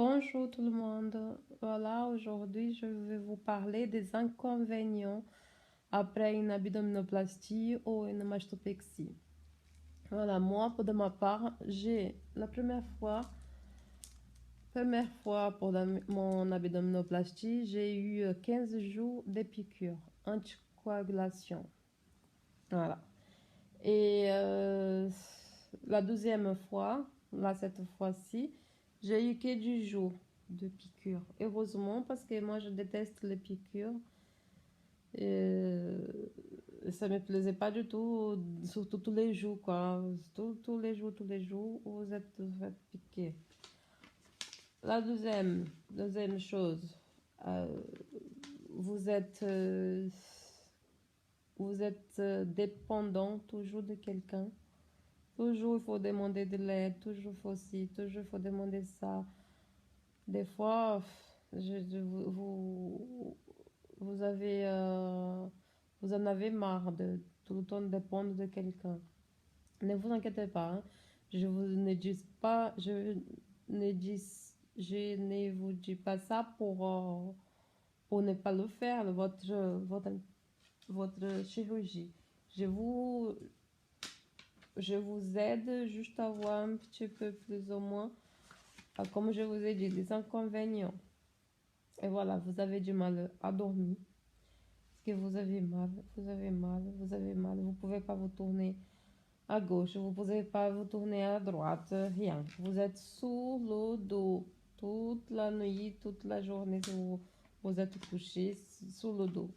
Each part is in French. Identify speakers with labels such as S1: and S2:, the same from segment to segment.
S1: Bonjour tout le monde. Voilà, aujourd'hui je vais vous parler des inconvénients après une abdominoplastie ou une mastopexie. Voilà, moi, de ma part, j'ai la première fois pour mon abdominoplastie, j'ai eu 15 jours de piqûres, anticoagulation. Voilà. Et la deuxième fois, là cette fois-ci, j'ai eu que du jour de piqûres. Heureusement, parce que moi je déteste les piqûres. Et ça me plaisait pas du tout, surtout tous les jours, quoi. Tous les jours, vous êtes piqué. La deuxième chose, euh, vous êtes, euh, vous êtes dépendant toujours de quelqu'un. Toujours il faut demander de l'aide, toujours il faut ci, toujours il faut demander ça. Des fois, vous avez, vous en avez marre de tout le temps dépendre de quelqu'un. Ne vous inquiétez pas, hein. Je vous ne dis pas, je ne vous dis pas ça pour ne pas le faire, votre chirurgie. Je vous, je vous aide juste à voir un petit peu plus ou moins, comme je vous ai dit, les inconvénients. Et voilà, vous avez du mal à dormir. Parce que vous avez mal, vous avez mal, vous avez mal. Vous ne pouvez pas vous tourner à gauche, vous ne pouvez pas vous tourner à droite, rien. Vous êtes sous le dos toute la nuit, toute la journée. Vous êtes couché sous le dos.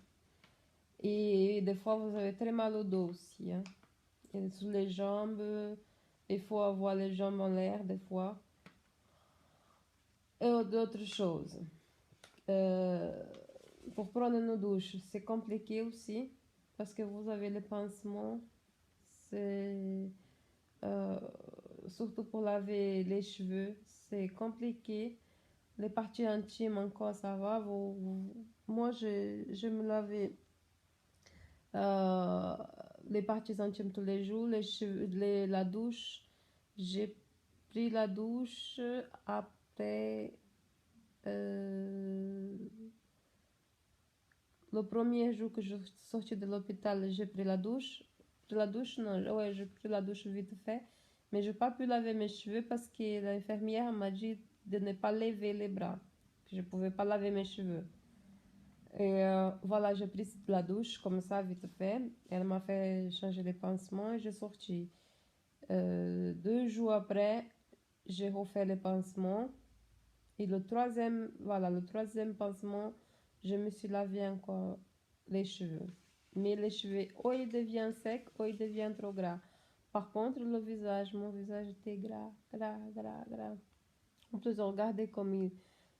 S1: Et des fois, vous avez très mal au dos aussi, hein. Et sous les jambes, il faut avoir les jambes en l'air des fois. Et d'autres choses. Euh, pour prendre une douche, c'est compliqué aussi parce que vous avez les pansements. C'est euh, surtout pour laver les cheveux, c'est compliqué. Les parties intimes encore ça va. Moi, je me lavais euh, les parties intimes tous les jours, les cheveux, la douche. J'ai pris la douche après euh, le premier jour que je suis sortie de l'hôpital. J'ai pris la douche. La douche, non, ouais, j'ai pris la douche vite fait. Mais je n'ai pas pu laver mes cheveux parce que l'infirmière m'a dit de ne pas lever les bras. Que je ne pouvais pas laver mes cheveux. Et voilà, j'ai pris la douche comme ça, vite fait. Elle m'a fait changer les pansements et j'ai sorti. 2 jours après, j'ai refait les pansements. Et le troisième pansement, je me suis lavé encore les cheveux. Mais les cheveux, ou ils deviennent secs, ou ils deviennent trop gras. Par contre, mon visage était gras, gras, gras, gras. En plus, regardez comme il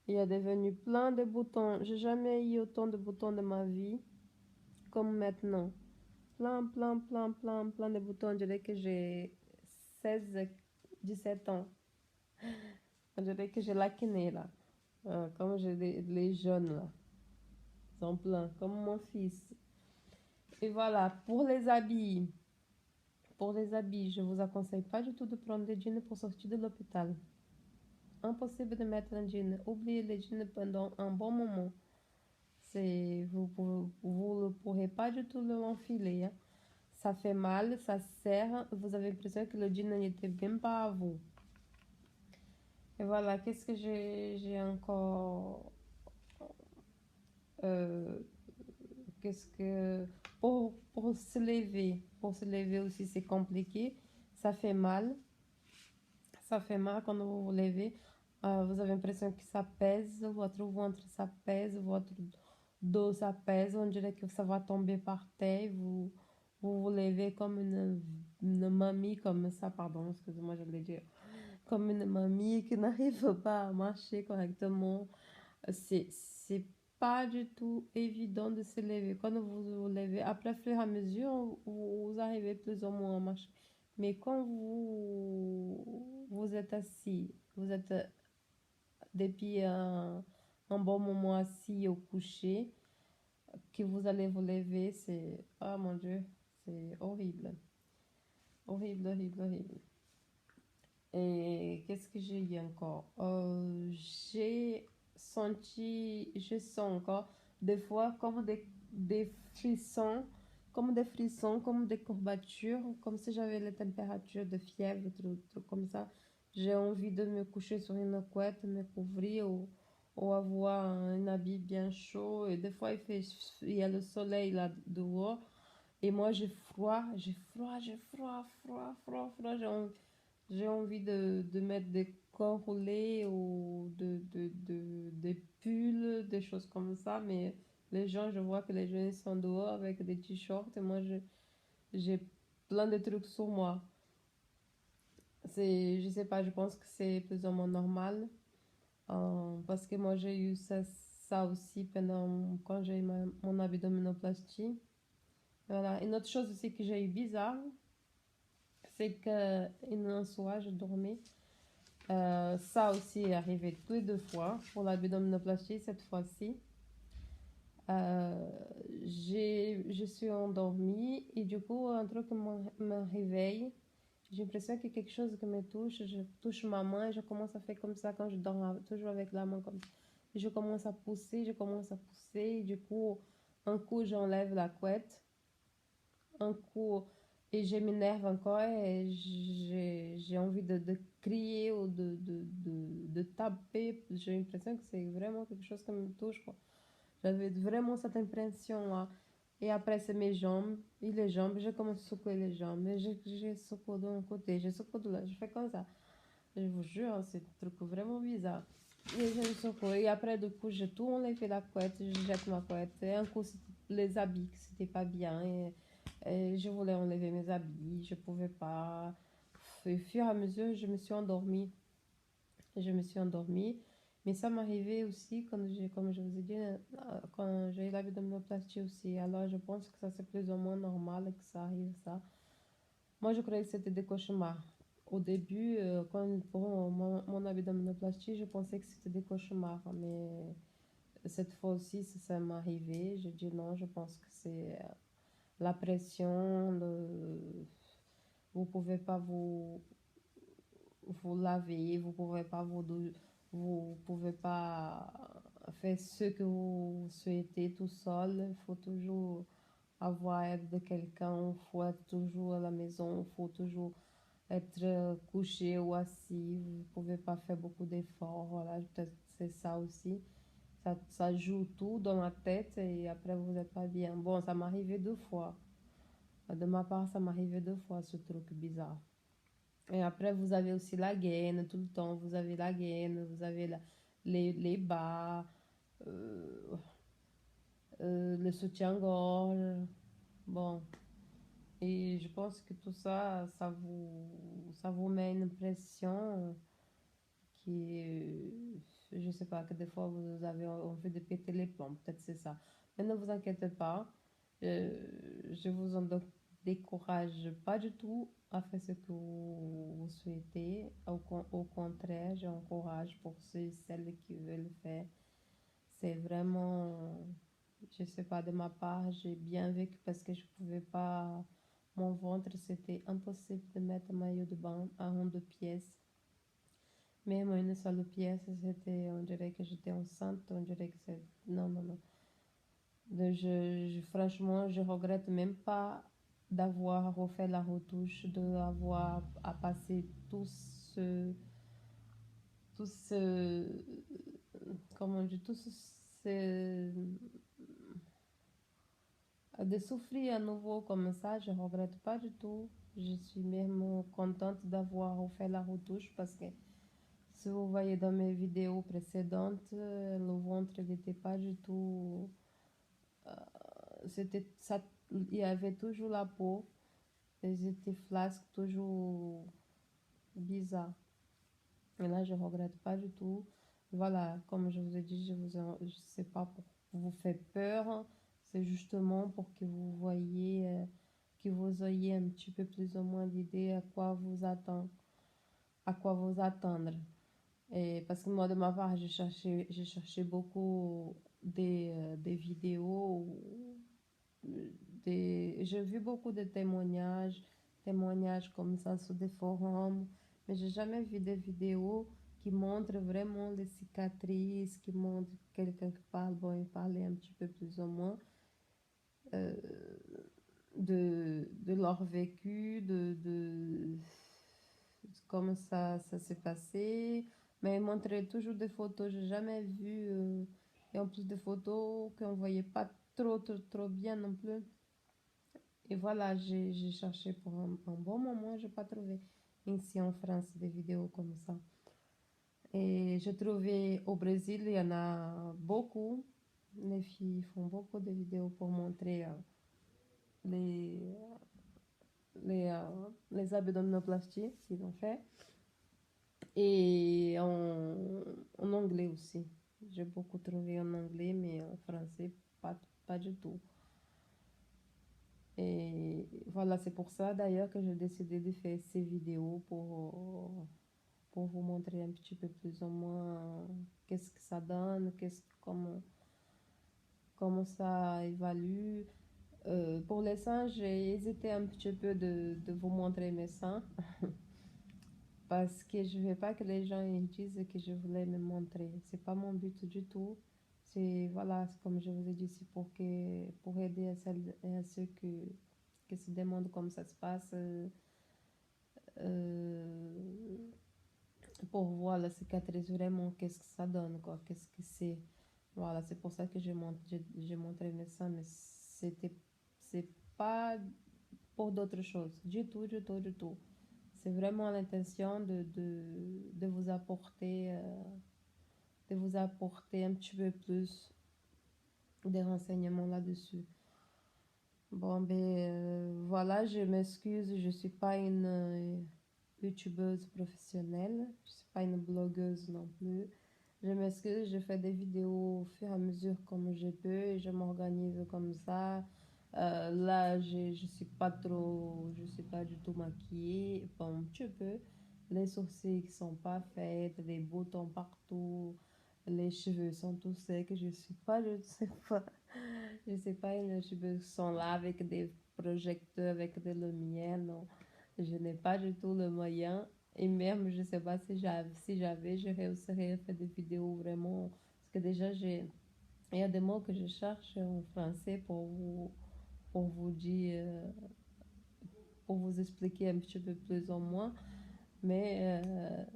S1: est devenu plein de boutons. J'ai jamais eu autant de boutons de ma vie comme maintenant. Plein, plein, plein, plein, plein de boutons. On dirait que j'ai 16, 17 ans. On dirait que j'ai l'acné là. Comme j'ai les jeunes là. Ils sont pleins, comme mon fils. Et voilà, pour les habits, je vous aconseille pas du tout de prendre des jeans pour sortir de l'hôpital. Impossible de mettre un jean. Oubliez les jeans pendant un bon moment. Vous ne pourrez pas du tout l'enfiler, hein. Ça fait mal, ça serre. Vous avez l'impression que le jean n'était même pas à vous. Et voilà, qu'est-ce que j'ai encore euh, qu'est-ce que pour se lever aussi c'est compliqué. Ça fait mal. Ça fait mal quand vous vous levez. Vous avez l'impression que ça pèse, votre ventre ça pèse, votre dos ça pèse. On dirait que ça va tomber par terre. Vous levez comme une mamie, comme ça, pardon, excusez-moi, je voulais dire. Comme une mamie qui n'arrive pas à marcher correctement. C'est pas du tout évident de se lever. Quand vous vous levez, après, au fur et à mesure, vous arrivez plus ou moins à marcher. Mais quand vous êtes assis, vous êtes depuis un bon moment assis au coucher, que vous allez vous lever, c'est... Oh mon Dieu, c'est horrible. Horrible, horrible, horrible. Et qu'est-ce que j'ai eu encore? J'ai je sens encore des fois des frissons, comme des courbatures, comme si j'avais la température de fièvre, truc comme ça. J'ai envie de me coucher sur une couette, me couvrir ou avoir un habit bien chaud. Et des fois, il y a le soleil là dehors. Et moi, froid. J'ai envie de mettre des corps roulés ou des pulls, des choses comme ça. Mais les gens, je vois que les gens ils sont dehors avec des t-shirts et moi, j'ai plein de trucs sur moi. Je sais pas, je pense que c'est plus ou moins normal. Parce que moi, j'ai eu ça aussi quand j'ai eu mon abdominoplastie. Voilà. Une autre chose aussi que j'ai eu bizarre, c'est qu'un soir, je dormais. Ça aussi est arrivé tous les 2 fois pour l'abdominoplastie cette fois-ci. Euh, je suis endormie et du coup, un truc me réveille. J'ai l'impression que quelque chose qui me touche. Je touche ma main et je commence à faire comme ça quand je dors, toujours avec la main comme ça. Et je commence à pousser. Et du coup, un coup, j'enlève la couette. Un coup, et je m'énerve encore et j'ai envie de crier ou de taper. J'ai l'impression que c'est vraiment quelque chose qui me touche, quoi. J'avais vraiment cette impression-là. Et après, c'est mes jambes. Et les jambes, je commence à secouer les jambes. Et je secoue d'un côté, je secoue de l'autre. Je fais comme ça. Je vous jure, c'est un truc vraiment bizarre. Et je me secoue. Et après, du coup, j'ai tout enlevé la couette. Je jette ma couette. Et un coup, les habits, que c'était pas bien. Et je voulais enlever mes habits. Je pouvais pas. Et au fur et à mesure, je me suis endormie. Je me suis endormie. Mais ça m'arrivait aussi quand comme je vous ai dit, quand j'ai eu l'abdominoplastie aussi. Alors je pense que ça c'est plus ou moins normal que ça arrive ça. Moi je croyais que c'était des cauchemars. Au début, pour mon abdominoplastie, je pensais que c'était des cauchemars. Mais cette fois aussi, ça m'est arrivé. Je dis non, je pense que c'est la pression. Vous pouvez pas vous laver, vous pouvez pas faire ce que vous souhaitez tout seul. Il faut toujours avoir aide de quelqu'un, il faut être toujours à la maison, il faut toujours être couché ou assis. Vous pouvez pas faire beaucoup d'efforts. Voilà, peut-être c'est ça aussi. Ça joue tout dans la tête et après vous n'êtes pas bien. Bon, ça m'est arrivé 2 fois. De ma part, ça m'est arrivé 2 fois ce truc bizarre. Et après, vous avez aussi la gaine, tout le temps, vous avez la gaine, vous avez les bas, euh, le soutien-gorge. Bon, et je pense que tout ça, ça vous met une pression je sais pas, que des fois vous avez envie de péter les plombs, peut-être c'est ça. Mais ne vous inquiétez pas, je vous en décourage pas du tout à faire ce que vous souhaitez. Au contraire, j'encourage pour ceux et celles qui veulent faire. C'est vraiment, je sais pas, de ma part, j'ai bien vécu parce que je pouvais pas, mon ventre, c'était impossible de mettre un maillot de bain à 2 pièces. Même une seule pièce, c'était, on dirait que j'étais enceinte, on dirait que c'est, non, non, non. Franchement, je regrette même pas d'avoir refait la retouche, d'avoir à passer tout ce, comment on dit, de souffrir à nouveau comme ça, je regrette pas du tout. Je suis même contente d'avoir refait la retouche parce que si vous voyez dans mes vidéos précédentes, le ventre n'était pas du tout. C'était ça, il y avait toujours la peau. Ils étaient flasques, toujours bizarre. Et là, je regrette pas du tout. Voilà, comme je vous ai dit, je sais pas pour vous faire peur. C'est justement pour que vous voyez, que vous ayez un petit peu plus ou moins d'idée à quoi vous attendre. Et parce que moi, de ma part, j'ai cherché beaucoup des vidéos, j'ai vu beaucoup de témoignages comme ça sur des forums. Mais j'ai jamais vu des vidéos qui montrent vraiment les cicatrices, qui montrent quelqu'un qui parle, bon, il parlait un petit peu plus ou moins euh, de leur vécu, de comment ça s'est passé. Mais ils montraient toujours des photos, j'ai jamais vu, et en plus des photos qu'on voyait pas trop bien non plus. Et voilà, j'ai cherché pour un bon moment, j'ai pas trouvé ici en France des vidéos comme ça. Et j'ai trouvé au Brésil, il y en a beaucoup. Les filles font beaucoup de vidéos pour montrer les, les abdominoplasties qu'ils ont fait. Et en anglais aussi. J'ai beaucoup trouvé en anglais, mais en français, pas du tout. Et voilà, c'est pour ça d'ailleurs que j'ai décidé de faire ces vidéos pour vous montrer un petit peu plus ou moins qu'est-ce que ça donne, comment ça évalue. Pour les seins, j'ai hésité un petit peu de vous montrer mes seins parce que je veux pas que les gens ils disent que je voulais me montrer. C'est pas mon but du tout. C'est, voilà, comme je vous ai dit, c'est pour aider à ceux qui se demandent comment ça se passe, euh, pour voir la cicatrice vraiment, qu'est-ce que ça donne, quoi, qu'est-ce que c'est. Voilà, c'est pour ça que j'ai montré mes seins, mais c'est pas pour d'autres choses, du tout. C'est vraiment l'intention de vous apporter un petit peu plus de renseignements là-dessus. Bon, ben voilà, je m'excuse, je suis pas une youtubeuse professionnelle, je suis pas une blogueuse non plus. Je m'excuse, je fais des vidéos au fur et à mesure comme je peux et je m'organise comme ça. Là, je suis pas du tout maquillée, bon, un petit peu. Les sourcils qui sont pas faits, les boutons partout, les cheveux sont tous secs. Je sais pas une youtubeuse qui sont là avec des projecteurs, avec des lumières, non. Je n'ai pas du tout le moyen. Et même, je sais pas si j'avais, je réussirais à faire des vidéos vraiment. Parce que déjà, il y a des mots que je cherche en français pour vous dire, pour vous expliquer un petit peu plus ou moins. Mais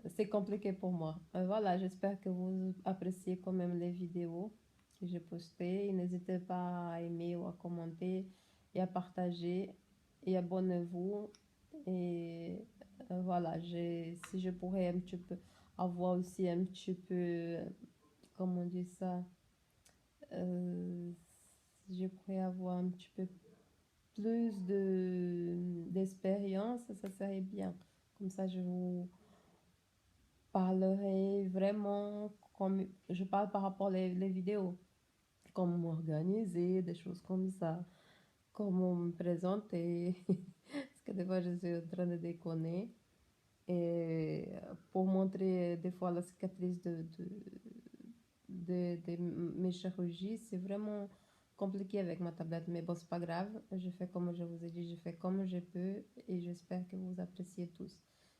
S1: c'est compliqué pour moi. Voilà, j'espère que vous appréciez quand même les vidéos que j'ai postées. Et n'hésitez pas à aimer ou à commenter et à partager. Et abonnez-vous. Et voilà, si je pourrais un petit peu avoir aussi un petit peu, comment on dit ça, si je pourrais avoir un petit peu plus d'expérience, ça serait bien. Comme ça, je vous parlerai vraiment comme je parle par rapport les vidéos, comment m'organiser, des choses comme ça, comment me présenter, parce que des fois je suis en train de déconner. Et pour montrer des fois la cicatrice de mes chirurgies, c'est vraiment compliqué avec ma tablette, mais bon, c'est pas grave. Je fais comme je vous ai dit, je fais comme je peux et j'espère que vous appréciez tous.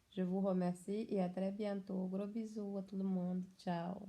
S1: Je vous remercie et à très bientôt. Gros bisous à tout le monde. Ciao.